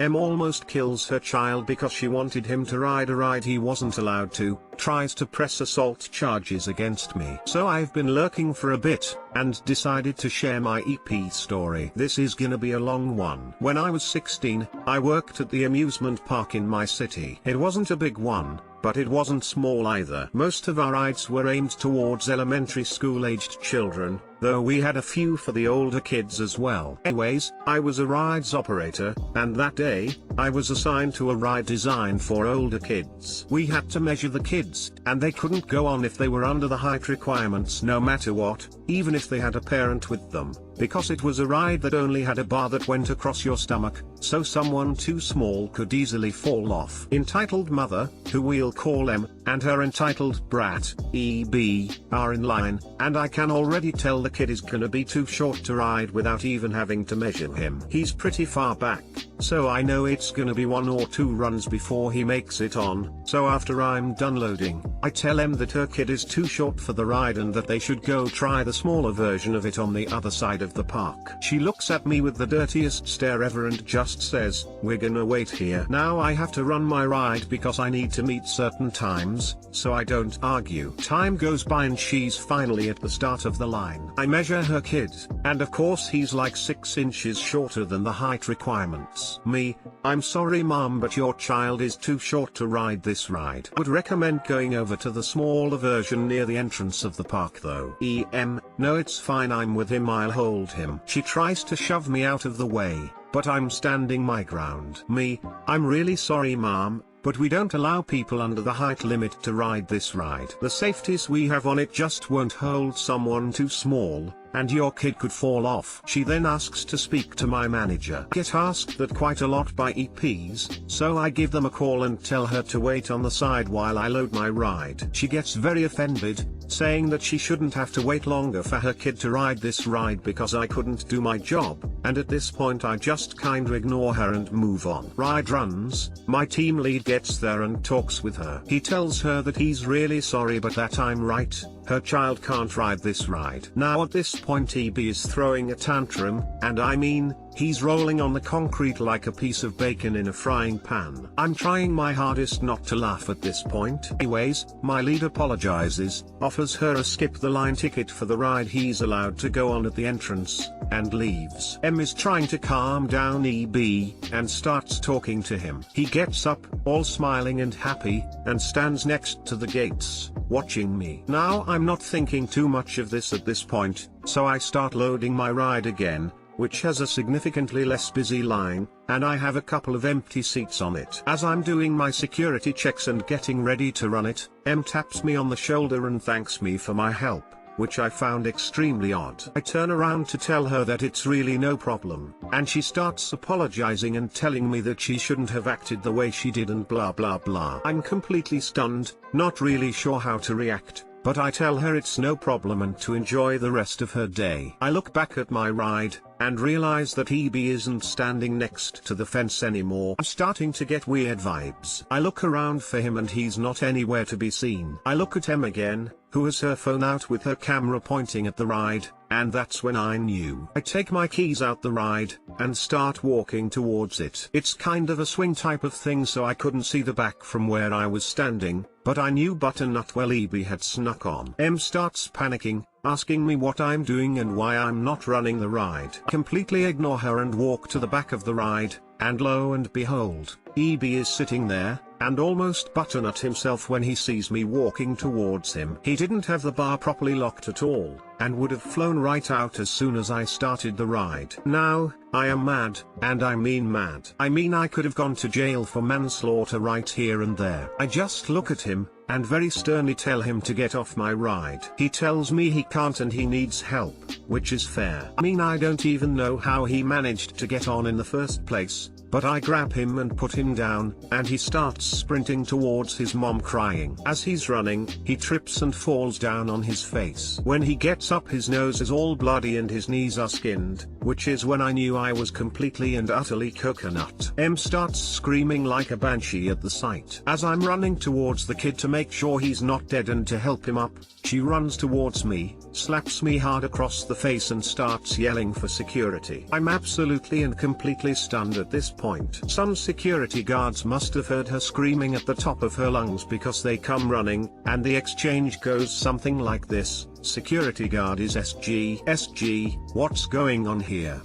M almost kills her child because she wanted him to ride a ride he wasn't allowed to, tries to press assault charges against me. So I've been lurking for a bit, and decided to share my EP story. This is gonna be a long one. When I was 16, I worked at the amusement park in my city. It wasn't a big one, but it wasn't small either. Most of our rides were aimed towards elementary school-aged children, though we had a few for the older kids as well. Anyways, I was a rides operator, and that day, I was assigned to a ride designed for older kids. We had to measure the kids, and they couldn't go on if they were under the height requirements no matter what, even if they had a parent with them, because it was a ride that only had a bar that went across your stomach, so someone too small could easily fall off. Entitled mother, who we'll call M, and her entitled brat, EB, are in line, and I can already tell the kid is gonna be too short to ride without even having to measure him. He's pretty far back, so I know it's gonna be 1 or 2 runs before he makes it on. So after I'm done loading, I tell M that her kid is too short for the ride and that they should go try the smaller version of it on the other side of the park. She looks at me with the dirtiest stare ever and just says, "We're gonna wait here." Now I have to run my ride because I need to meet certain times, so I don't argue. Time goes by and she's finally at the start of the line. I measure her kid, and of course he's like 6 inches shorter than the height requirements. Me, "I'm sorry mom, but your child is too short to ride this ride. Would recommend going over to the smaller version near the entrance of the park though." EM, "No, it's fine, I'm with him, I'll hold him." She tries to shove me out of the way, but I'm standing my ground. Me, "I'm really sorry mom, but we don't allow people under the height limit to ride this ride. The safeties we have on it just won't hold someone too small, and your kid could fall off." She then asks to speak to my manager. I get asked that quite a lot by EPs, so I give them a call and tell her to wait on the side while I load my ride. She gets very offended, saying that she shouldn't have to wait longer for her kid to ride this ride because I couldn't do my job, and at this point I just kinda ignore her and move on. Ride runs, my team lead gets there and talks with her. He tells her that he's really sorry but that I'm right, her child can't ride this ride. Now at this point EB is throwing a tantrum, and I mean, he's rolling on the concrete like a piece of bacon in a frying pan. I'm trying my hardest not to laugh at this point. Anyways, my lead apologizes, offers her a skip the line ticket for the ride he's allowed to go on at the entrance, and leaves. M is trying to calm down EB, and starts talking to him. He gets up, all smiling and happy, and stands next to the gates, watching me. Now I'm not thinking too much of this at this point, so I start loading my ride again, which has a significantly less busy line, and I have a couple of empty seats on it. As I'm doing my security checks and getting ready to run it, M taps me on the shoulder and thanks me for my help, which I found extremely odd. I turn around to tell her that it's really no problem, and she starts apologizing and telling me that she shouldn't have acted the way she did and blah blah blah. I'm completely stunned, not really sure how to react, but I tell her it's no problem and to enjoy the rest of her day. I look back at my ride, and realize that EB isn't standing next to the fence anymore. I'm starting to get weird vibes. I look around for him and he's not anywhere to be seen. I look at M again, who has her phone out with her camera pointing at the ride, and that's when I knew. I take my keys out the ride, and start walking towards it. It's kind of a swing type of thing so I couldn't see the back from where I was standing, but I knew butternut well EB had snuck on. M starts panicking, asking me what I'm doing and why I'm not running the ride. Completely ignore her and walk to the back of the ride, and lo and behold, EB is sitting there, and almost butternut himself when he sees me walking towards him. He didn't have the bar properly locked at all, and would have flown right out as soon as I started the ride. Now, I am mad, and I mean mad. I mean I could have gone to jail for manslaughter right here and there. I just look at him, and very sternly tell him to get off my ride. He tells me he can't and he needs help, which is fair. I mean I don't even know how he managed to get on in the first place, but I grab him and put him down, and he starts sprinting towards his mom crying. As he's running, he trips and falls down on his face. When he gets up his nose is all bloody and his knees are skinned, which is when I knew I was completely and utterly coconut. M starts screaming like a banshee at the sight. As I'm running towards the kid to make sure he's not dead and to help him up, she runs towards me, slaps me hard across the face and starts yelling for security. I'm absolutely and completely stunned at this point. Some security guards must have heard her screaming at the top of her lungs because they come running, and the exchange goes something like this: security guard is SG. SG, what's going on here?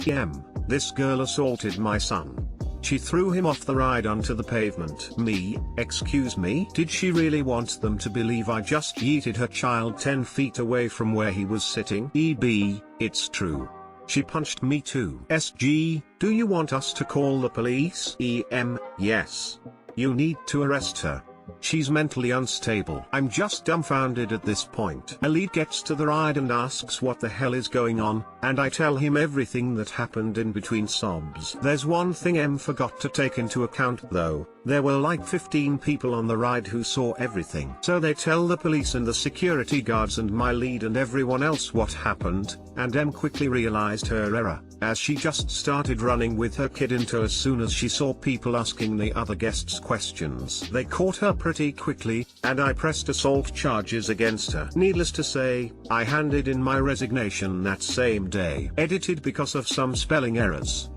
This girl assaulted my son. She threw him off the ride onto the pavement. Me, excuse me? Did she really want them to believe I just yeeted her child 10 feet away from where he was sitting? EB, it's true. She punched me too. SG, do you want us to call the police? Yes. You need to arrest her. She's mentally unstable. I'm just dumbfounded at this point. A lead gets to the ride and asks what the hell is going on, and I tell him everything that happened in between sobs. There's one thing M forgot to take into account though. There were like 15 people on the ride who saw everything. So they tell the police and the security guards and my lead and everyone else what happened, and M quickly realized her error, as she just started running with her kid into as soon as she saw people asking the other guests questions. They caught her pretty quickly, and I pressed assault charges against her. Needless to say, I handed in my resignation that same day. Edited because of some spelling errors.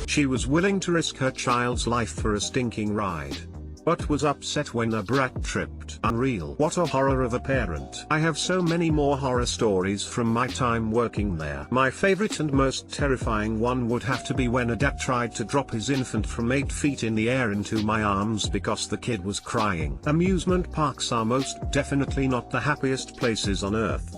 She was willing to risk her child's life for a stinking ride, but was upset when a brat tripped. Unreal. What a horror of a parent. I have so many more horror stories from my time working there. My favorite and most terrifying one would have to be when a dad tried to drop his infant from 8 feet in the air into my arms because the kid was crying. Amusement parks are most definitely not the happiest places on earth.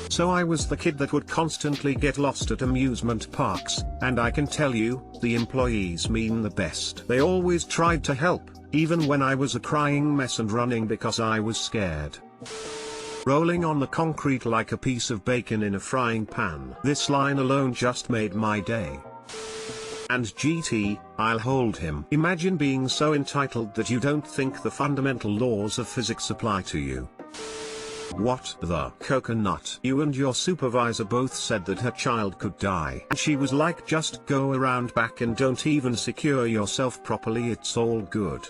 So I was the kid that would constantly get lost at amusement parks, and I can tell you, the employees mean the best. They always tried to help, even when I was a crying mess and running because I was scared. Rolling on the concrete like a piece of bacon in a frying pan. This line alone just made my day. And GT, I'll hold him. Imagine being so entitled that you don't think the fundamental laws of physics apply to you. What the coconut? You and your supervisor both said that her child could die. And she was like, just go around back and don't even secure yourself properly, it's all good.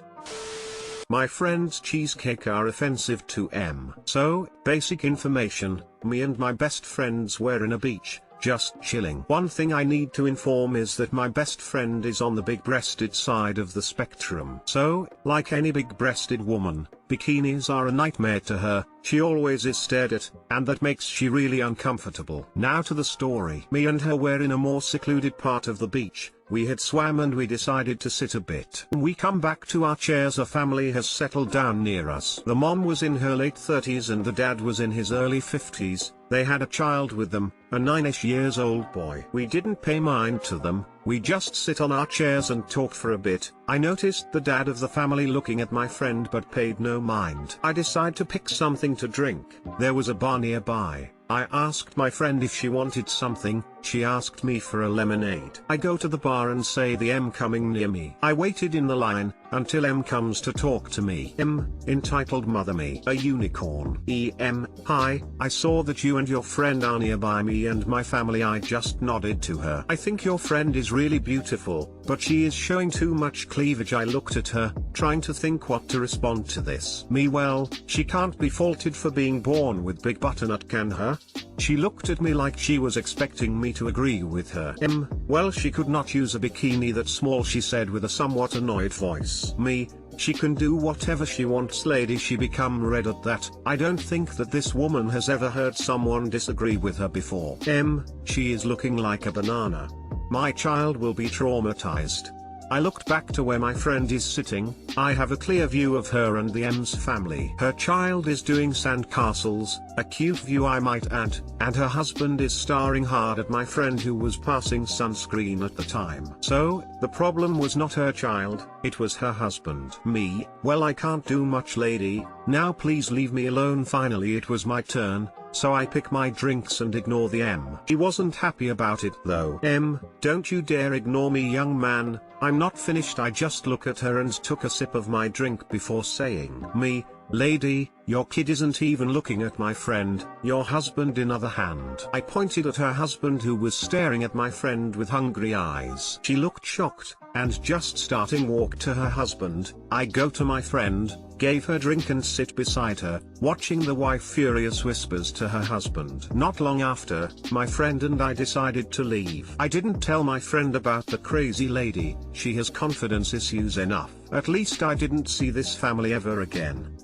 My friend's cheesecake are offensive to M. So, basic information, me and my best friends were in a beach, just chilling. One thing I need to inform is that my best friend is on the big-breasted side of the spectrum. So, like any big-breasted woman, bikinis are a nightmare to her. She always is stared at, and that makes she really uncomfortable. Now to the story. Me and her were in a more secluded part of the beach. We had swam and we decided to sit a bit. When we come back to our chairs, a family has settled down near us. The mom was in her late 30s and the dad was in his early 50s. They had a child with them, a 9-ish years old boy. We didn't pay mind to them, we just sit on our chairs and talked for a bit. I noticed the dad of the family looking at my friend but paid no mind. I decide to pick something to drink. There was a bar nearby. I asked my friend if she wanted something, she asked me for a lemonade. I go to the bar and say the M coming near me. I waited in the line, until M comes to talk to me. M, entitled mother me, a unicorn. EM, hi, I saw that you and your friend are nearby me and my family. I just nodded to her. I think your friend is really beautiful, but she is showing too much cleavage. I looked at her, trying to think what to respond to this. Me, well, she can't be faulted for being born with big butternut, can her? She looked at me like she was expecting me to agree with her. M, well, she could not use a bikini that small, she said with a somewhat annoyed voice. Me, she can do whatever she wants, lady. She become red at that. I don't think that this woman has ever heard someone disagree with her before. M, she is looking like a banana. My child will be traumatized. I looked back to where my friend is sitting. I have a clear view of her and the M's family. Her child is doing sandcastles, a cute view I might add, and her husband is staring hard at my friend who was passing sunscreen at the time. So, the problem was not her child, it was her husband. Me, well, I can't do much, lady, now please leave me alone. Finally it was my turn. So I pick my drinks and ignore the M. She wasn't happy about it though. M, don't you dare ignore me, young man. I'm not finished. I just look at her and took a sip of my drink before saying, me, lady, your kid isn't even looking at my friend, your husband in other hand. I pointed at her husband who was staring at my friend with hungry eyes. She looked shocked, and just starting walk to her husband. I go to my friend, gave her drink and sit beside her, watching the wife furious whispers to her husband. Not long after, my friend and I decided to leave. I didn't tell my friend about the crazy lady, she has confidence issues enough. At least I didn't see this family ever again.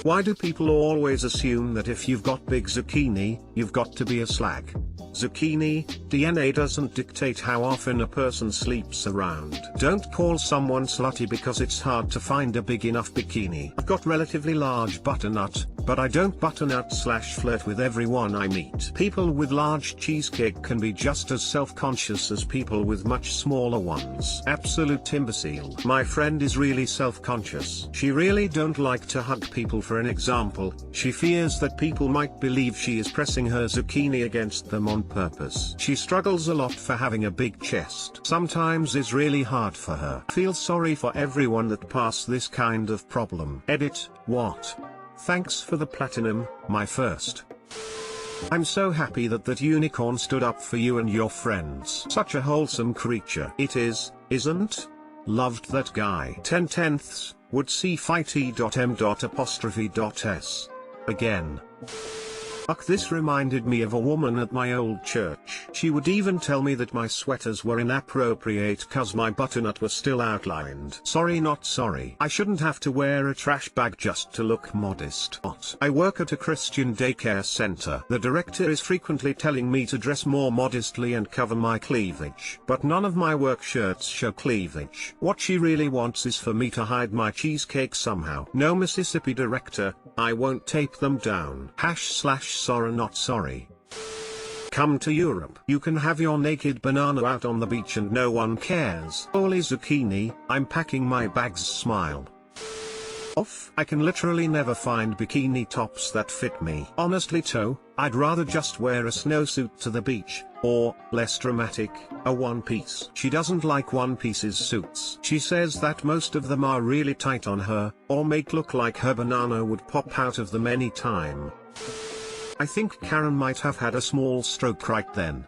Why do people always assume that if you've got big zucchini, you've got to be a slag? Zucchini, DNA doesn't dictate how often a person sleeps around. Don't call someone slutty because it's hard to find a big enough bikini. I've got relatively large butternut, but I don't butternut/flirt with everyone I meet. People with large cheesecake can be just as self-conscious as people with much smaller ones. Absolute imbecile. My friend is really self-conscious. She really don't like to hug people. For an example, she fears that people might believe she is pressing her zucchini against them on purpose. She struggles a lot for having a big chest. Sometimes it's really hard for her. Feel sorry for everyone that pass this kind of problem. Edit, what? Thanks for the platinum, my first. I'm so happy that unicorn stood up for you and your friends. Such a wholesome creature. It is, isn't? Loved that guy. 10/10 would see fighty.m.'s. Again. This reminded me of a woman at my old church. She would even tell me that my sweaters were inappropriate cause my butternut was still outlined. Sorry, not sorry. I shouldn't have to wear a trash bag just to look modest. I work at a Christian daycare center. The director is frequently telling me to dress more modestly and cover my cleavage. But none of my work shirts show cleavage. What she really wants is for me to hide my cheesecake somehow. No, Mississippi director, I won't tape them down. //sorry not sorry. Come to Europe. You can have your naked banana out on the beach and no one cares. Holy zucchini, I'm packing my bags. Smile. Off. I can literally never find bikini tops that fit me. Honestly though, I'd rather just wear a snowsuit to the beach, or, less dramatic, a one-piece. She doesn't like one-pieces suits. She says that most of them are really tight on her, or make look like her banana would pop out of them any time. I think Karen might have had a small stroke right then.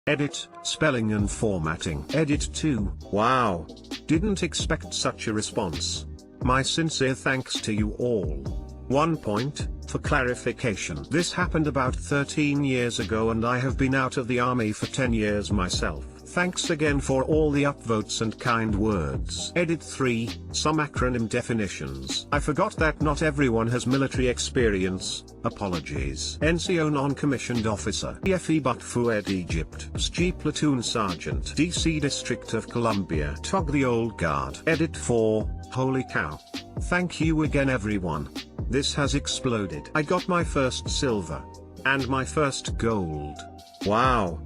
Edit, spelling and formatting. Edit 2, wow. Didn't expect such a response. My sincere thanks to you all. 1 point, for clarification. This happened about 13 years ago and I have been out of the army for 10 years myself. Thanks again for all the upvotes and kind words. Edit 3, some acronym definitions. I forgot that not everyone has military experience. Apologies. NCO non-commissioned officer. EFE but Fued Egypt. SG platoon sergeant. DC District of Columbia. TOG the old guard. Edit 4, holy cow. Thank you again everyone. This has exploded. I got my first silver. And my first gold. Wow.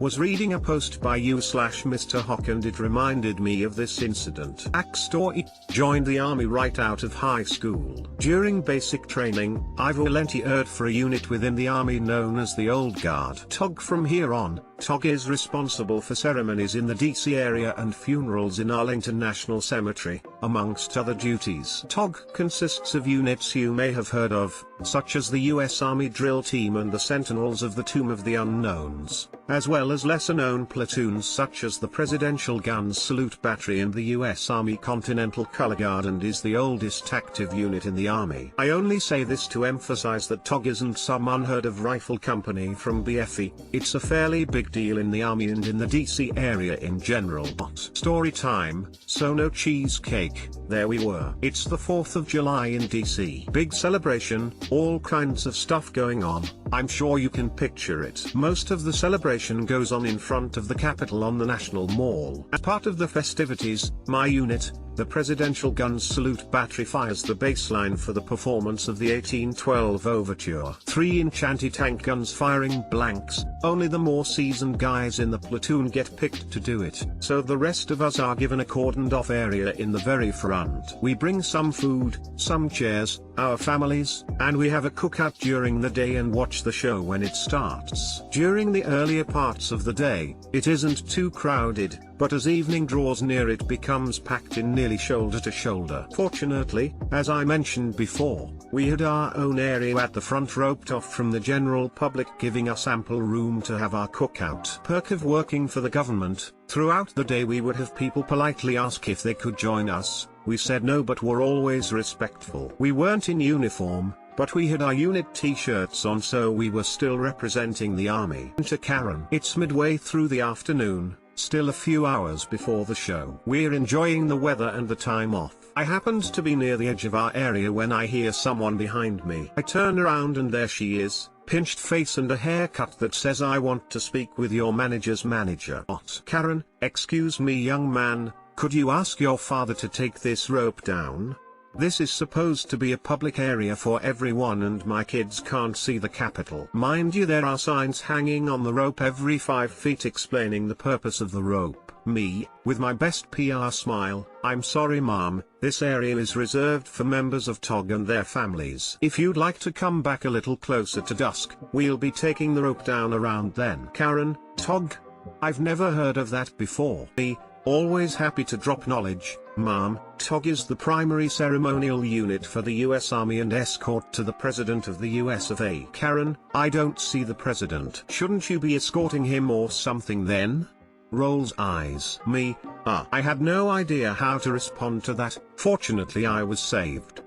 Was reading a post by you/Mr. Hock and it reminded me of this incident. Backstory: joined the army right out of high school. During basic training, I volunteered for a unit within the army known as the Old Guard. TOG from here on, TOG is responsible for ceremonies in the DC area and funerals in Arlington National Cemetery, amongst other duties. TOG consists of units you may have heard of, such as the U.S. Army Drill Team and the Sentinels of the Tomb of the Unknowns, as well as lesser-known platoons such as the Presidential Guns Salute Battery and the U.S. Army Continental Color Guard, and is the oldest active unit in the Army. I only say this to emphasize that TOG isn't some unheard-of rifle company from BFE, it's a fairly big deal in the Army and in the DC area in general. Story time, so no cheesecake, there we were. It's the 4th of July in DC. Big celebration, all kinds of stuff going on, I'm sure you can picture it. Most of the celebration goes on in front of the Capitol on the National Mall. As part of the festivities, my unit, the Presidential Guns Salute Battery, fires the baseline for the performance of the 1812 Overture. 3-inch anti-tank guns firing blanks, only the more seasoned guys in the platoon get picked to do it, so the rest of us are given a cordoned-off area in the very front. We bring some food, some chairs, our families, and we have a cookout during the day and watch the show when it starts. During the earlier parts of the day, it isn't too crowded, but as evening draws near it becomes packed in nearly shoulder to shoulder. Fortunately, as I mentioned before, we had our own area at the front roped off from the general public, giving us ample room to have our cookout. Perk of working for the government, throughout the day we would have people politely ask if they could join us. We said no, but were always respectful. We weren't in uniform, but we had our unit t-shirts on, so we were still representing the army. To Karen. It's midway through the afternoon, still a few hours before the show. We're enjoying the weather and the time off. I happened to be near the edge of our area when I hear someone behind me. I turn around and there she is, pinched face and a haircut that says, "I want to speak with your manager's manager." What? Karen, excuse me young man, could you ask your father to take this rope down? This is supposed to be a public area for everyone and my kids can't see the Capitol. Mind you, there are signs hanging on the rope every 5 feet explaining the purpose of the rope. Me, with my best PR smile, "I'm sorry mom, this area is reserved for members of TOG and their families. If you'd like to come back a little closer to dusk, we'll be taking the rope down around then." Karen, TOG? I've never heard of that before. Me, always happy to drop knowledge. Mom, TOG is the primary ceremonial unit for the US Army and escort to the President of the US of A. Karen, I don't see the President. Shouldn't you be escorting him or something then? Rolls eyes. Me, I had no idea how to respond to that. Fortunately I was saved.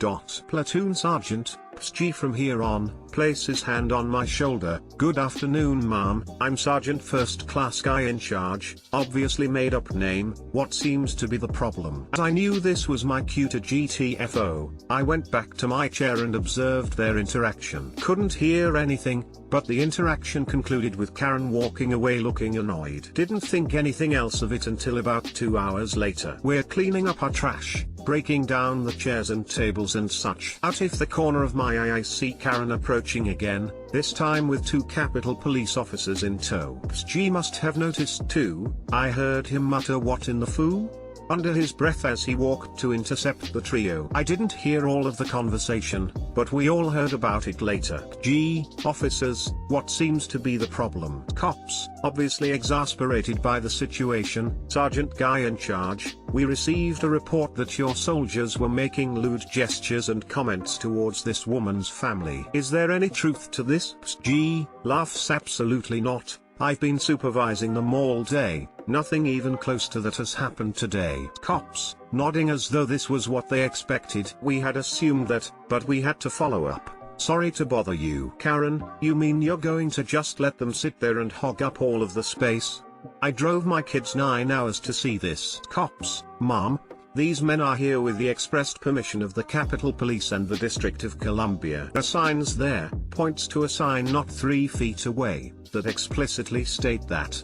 Platoon Sergeant, PSG from here on, places hand on my shoulder. "Good afternoon ma'am, I'm Sergeant First Class Guy in charge." Obviously made up name. What seems to be the problem? As I knew this was my cue to GTFO, I went back to my chair and observed their interaction. Couldn't hear anything, but the interaction concluded with Karen walking away looking annoyed. Didn't think anything else of it until about 2 hours later. We're cleaning up our trash, breaking down the chairs and tables and such. Out of the corner of my eye I see Karen approaching again, this time with 2 Capitol Police officers in tow. G must have noticed too. I heard him mutter, "What in the foo?" under his breath as he walked to intercept the trio. I didn't hear all of the conversation, but we all heard about it later. Officers, what seems to be the problem? Cops, obviously exasperated by the situation. Sergeant Guy in charge, we received a report that your soldiers were making lewd gestures and comments towards this woman's family. Is there any truth to this? Laughs, absolutely not. I've been supervising them all day, nothing even close to that has happened today. Cops, nodding as though this was what they expected. We had assumed that, but we had to follow up. Sorry to bother you. Karen, you mean you're going to just let them sit there and hog up all of the space? I drove my kids 9 hours to see this. Cops, Mom, these men are here with the expressed permission of the Capitol Police and the District of Columbia. The signs there, points to a sign not 3 feet away, that explicitly state that.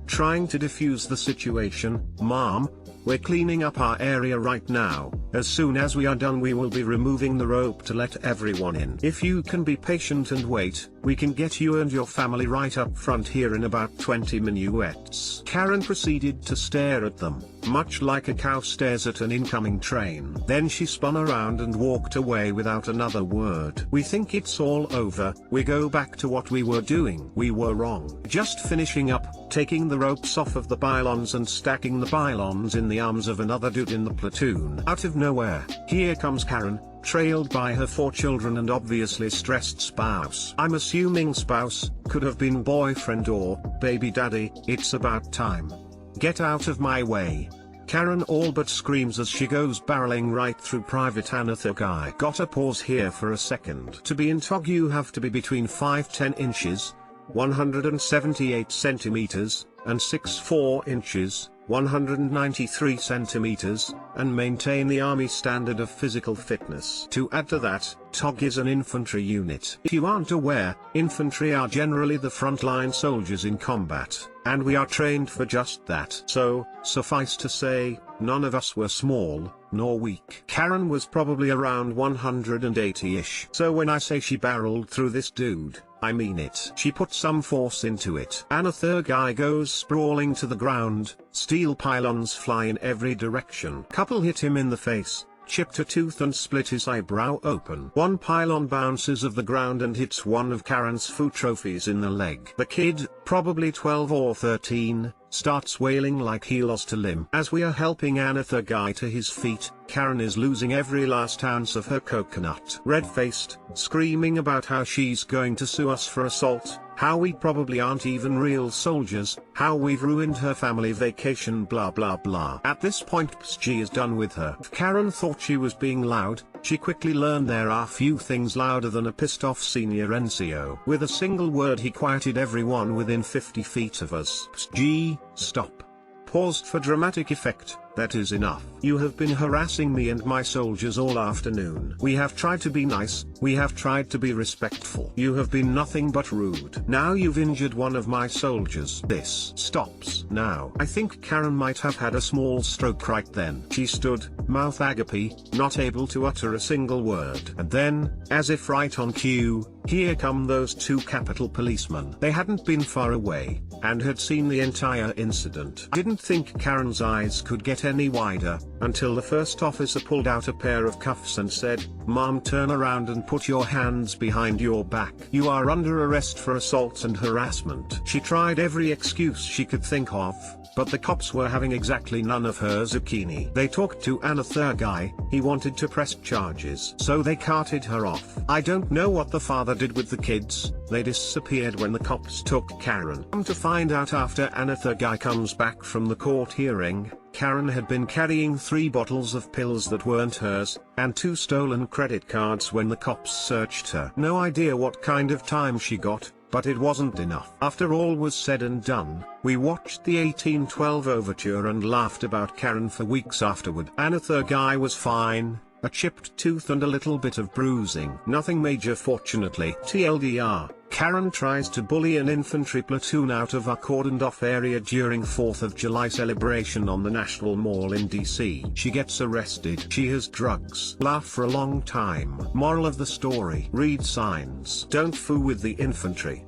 Trying to defuse the situation. Mom, we're cleaning up our area right now. As soon as we are done we will be removing the rope to let everyone in. If you can be patient and wait, we can get you and your family right up front here in about 20 minutes. Karen proceeded to stare at them, much like a cow stares at an incoming train. Then she spun around and walked away without another word. We think it's all over. We go back to what we were doing. We were wrong. Just finishing up, taking the ropes off of the pylons and stacking the pylons in the arms of another dude in the platoon. Out of nowhere, here comes Karen, trailed by her 4 children and obviously stressed spouse. I'm assuming spouse, could have been boyfriend or baby daddy. It's about time. Get out of my way. Karen all but screams as she goes barreling right through Private Another Guy. Gotta pause here for a second. To be in TOG you have to be between 5'10" inches, 178 centimeters, and 6'4" inches, 193 centimeters, and maintain the Army standard of physical fitness. To add to that, TOG is an infantry unit. If you aren't aware, infantry are generally the frontline soldiers in combat, and we are trained for just that. So, suffice to say, none of us were small, nor weak. Karen was probably around 180-ish. So when I say she barreled through this dude, I mean it. She put some force into it. Another guy goes sprawling to the ground, steel pylons fly in every direction. Couple hit him in the face, chipped a tooth and split his eyebrow open. One pylon bounces off the ground and hits one of Karen's food trophies in the leg. The kid, probably 12 or 13, starts wailing like he lost a limb. As we are helping another guy to his feet, Karen is losing every last ounce of her coconut. Red-faced, screaming about how she's going to sue us for assault, how we probably aren't even real soldiers, how we've ruined her family vacation, blah blah blah. At this point G is done with her. If Karen thought she was being loud, she quickly learned there are few things louder than a pissed off senior NCO. With a single word he quieted everyone within 50 feet of us. G, stop. Paused for dramatic effect. That is enough. You have been harassing me and my soldiers all afternoon. We have tried to be nice, we have tried to be respectful. You have been nothing but rude. Now you've injured one of my soldiers. This stops now. I think Karen might have had a small stroke right then. She stood, mouth agape, not able to utter a single word. And then, as if right on cue, here come those two Capitol policemen. They hadn't been far away, and had seen the entire incident. I didn't think Karen's eyes could get any wider, until the first officer pulled out a pair of cuffs and said, "Mom, turn around and put your hands behind your back. You are under arrest for assault and harassment." She tried every excuse she could think of, but the cops were having exactly none of her zucchini. They talked to another guy, he wanted to press charges, so they carted her off. I don't know what the father did with the kids, they disappeared when the cops took Karen. Come to find out after another guy comes back from the court hearing, Karen had been carrying 3 bottles of pills that weren't hers, and 2 stolen credit cards when the cops searched her. No idea what kind of time she got, but it wasn't enough. After all was said and done, we watched the 1812 overture and laughed about Karen for weeks afterward. Another guy was fine, a chipped tooth and a little bit of bruising. Nothing major fortunately. TLDR, Karen tries to bully an infantry platoon out of a cordoned-off area during 4th of July celebration on the National Mall in DC. She gets arrested. She has drugs. Laugh for a long time. Moral of the story: read signs. Don't fool with the infantry.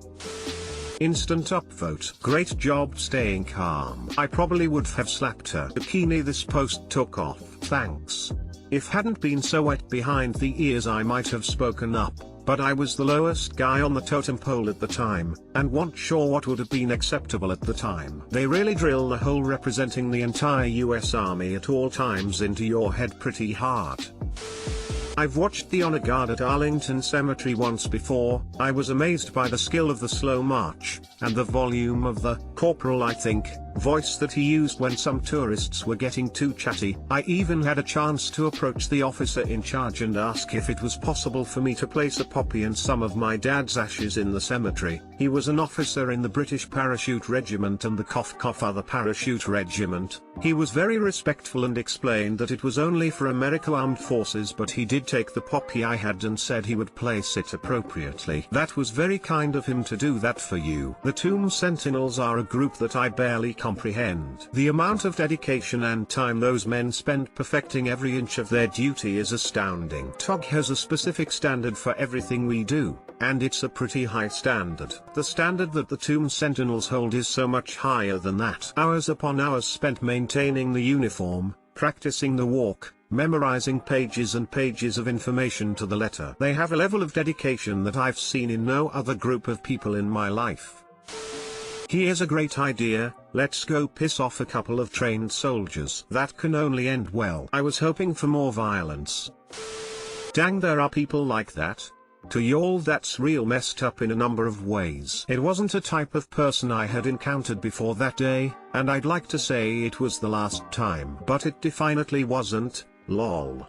Instant upvote. Great job staying calm. I probably would have slapped her. Bikini this post took off. Thanks. If hadn't been so wet behind the ears I might have spoken up, but I was the lowest guy on the totem pole at the time, and wasn't sure what would have been acceptable at the time. They really drill the hole representing the entire US Army at all times into your head pretty hard. I've watched the honor guard at Arlington Cemetery once before. I was amazed by the skill of the slow march, and the volume of the corporal, I think, voice that he used when some tourists were getting too chatty. I even had a chance to approach the officer in charge and ask if it was possible for me to place a poppy and some of my dad's ashes in the cemetery. He was an officer in the British Parachute Regiment and the other Parachute Regiment. He was very respectful and explained that it was only for American Armed Forces, but he did take the poppy I had and said he would place it appropriately. That was very kind of him to do that for you. The Tomb Sentinels are a group that I barely comprehend. The amount of dedication and time those men spend perfecting every inch of their duty is astounding. TOG has a specific standard for everything we do, and it's a pretty high standard. The standard that the Tomb Sentinels hold is so much higher than that. Hours upon hours spent maintaining the uniform, practicing the walk, memorizing pages and pages of information to the letter. They have a level of dedication that I've seen in no other group of people in my life. Here's a great idea: let's go piss off a couple of trained soldiers. That can only end well. I was hoping for more violence. Dang, there are people like that. To y'all, that's real messed up in a number of ways. It wasn't a type of person I had encountered before that day, and I'd like to say it was the last time. But it definitely wasn't, lol.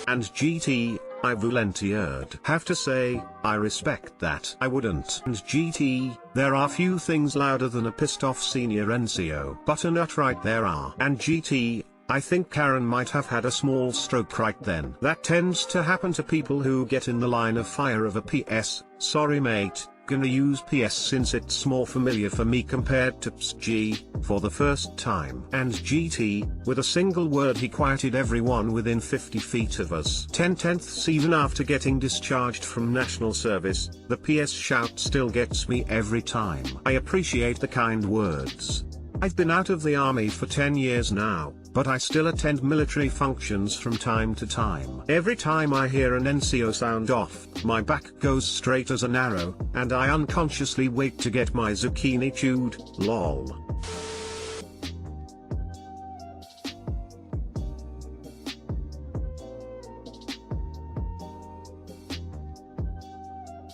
And GT, I volunteered. Have to say, I respect that. I wouldn't. And GT, there are few things louder than a pissed off senior NCO. But a nut right there are. And GT, I think Karen might have had a small stroke right then. That tends to happen to people who get in the line of fire of a PS, sorry mate, gonna use PS since it's more familiar for me compared to PSG, for the first time. And GT, with a single word he quieted everyone within 50 feet of us. 10/10ths even after getting discharged from national service, the PS shout still gets me every time. I appreciate the kind words. I've been out of the army for 10 years now, but I still attend military functions from time to time. Every time I hear an NCO sound off, my back goes straight as an arrow, and I unconsciously wait to get my zucchini chewed, lol.